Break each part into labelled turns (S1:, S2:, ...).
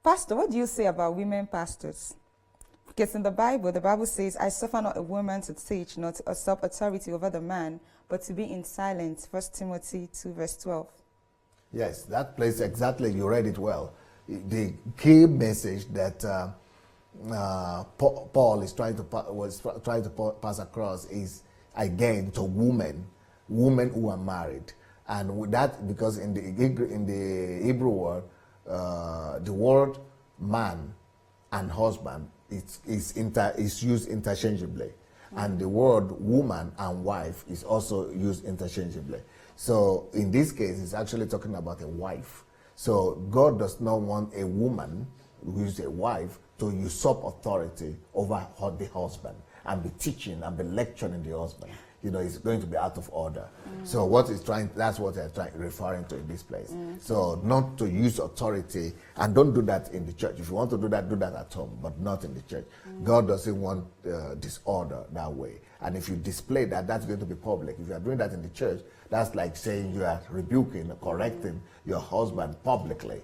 S1: Pastor, what do you say about women pastors? Because in the Bible says, I suffer not a woman to teach, nor to usurp authority over the man, but to be in silence. 1 Timothy 2, verse 12.
S2: Yes, that place exactly, you read it well. The key message that Paul is trying to pass across is, again, to women who are married. And with that, because in the Hebrew word, the word man and husband is used interchangeably. And the word woman and wife is also used interchangeably. So in this case, it's actually talking about a wife. So God does not want a woman who is a wife to usurp authority over the husband and be teaching and be lecturing the husband. You know, it's going to be out of order. So what is that's what they're referring to in this place. So not to use authority, and don't do that in the church. If you want to do that at home, but not in the church. God doesn't want disorder that way. And if you display that, that's going to be public. If you are doing that in the church, that's like saying you are rebuking, correcting your husband publicly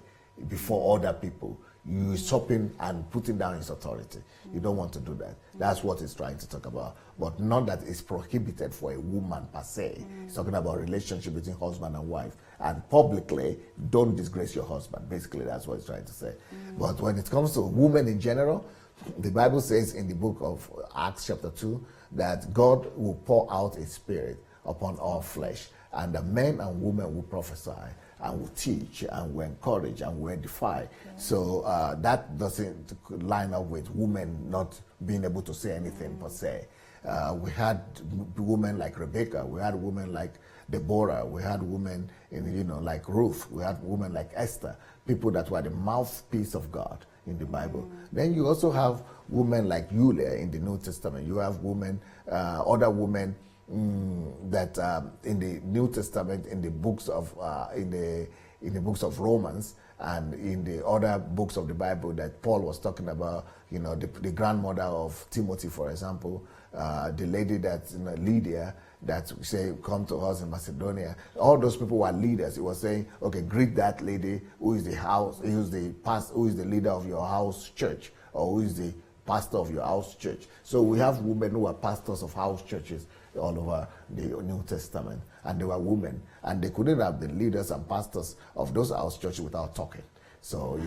S2: before other people. You usurping and putting down his authority. You don't want to do that. That's what he's trying to talk about. But not that it's prohibited for a woman per se. He's talking about relationship between husband and wife. And publicly, don't disgrace your husband. Basically, that's what he's trying to say. But when it comes to women in general, the Bible says in the book of Acts chapter 2 that God will pour out his spirit upon all flesh. And the men and women will prophesy and will teach and will encourage and will edify. So that doesn't line up with women not being able to say anything per se. We had women like Rebecca, we had women like Deborah, we had women like Ruth, we had women like Esther, people that were the mouthpiece of God in the Bible. Then you also have women like Julia in the New Testament. You have women, other women that in the New Testament, in the books of in the books of Romans and in the other books of the Bible that Paul was talking about, the grandmother of Timothy, for example, the lady that Lydia that say come to us in Macedonia. All those people were leaders. He was saying, okay, greet that lady who is the leader of your house church, or who is the pastor of your house church. So we have women who are pastors of house churches all over the New Testament, and they were women, and they couldn't have been leaders and pastors of those house churches without talking. So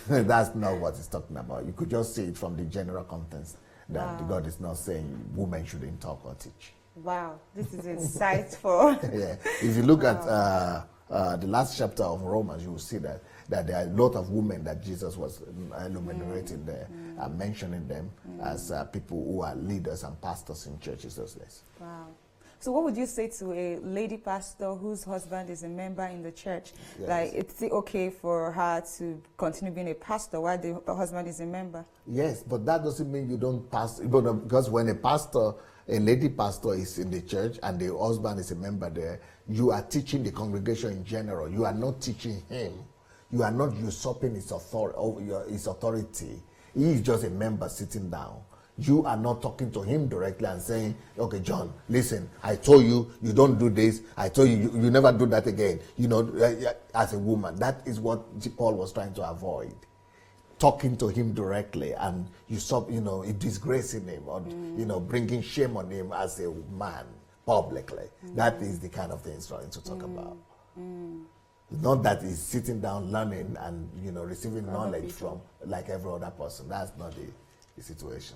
S2: that's not what it's talking about. You could just see it from the general context that God is not saying women shouldn't talk or teach.
S1: Wow, this is insightful.
S2: Yeah, if you look at the last chapter of Romans, you will see that there are a lot of women that Jesus was illuminating there and mentioning them as people who are leaders and pastors in churches those days.
S1: Wow. So what would you say to a lady pastor whose husband is a member in the church?
S2: Yes.
S1: Like, it's okay for her to continue being a pastor while the husband is a member?
S2: Yes, but that doesn't mean you don't pastor. Because when a lady pastor is in the church and the husband is a member there, you are teaching the congregation in general. You are not teaching him. You are not usurping his authority. He is just a member sitting down. You are not talking to him directly and saying, okay, John, listen, I told you, you don't do this. I told you, you never do that again. As a woman, that is what Paul was trying to avoid. Talking to him directly and disgracing him or, bringing shame on him as a man publicly. That is the kind of thing he's trying to talk about. Not that he's sitting down learning and, receiving knowledge from like every other person. That's not the situation.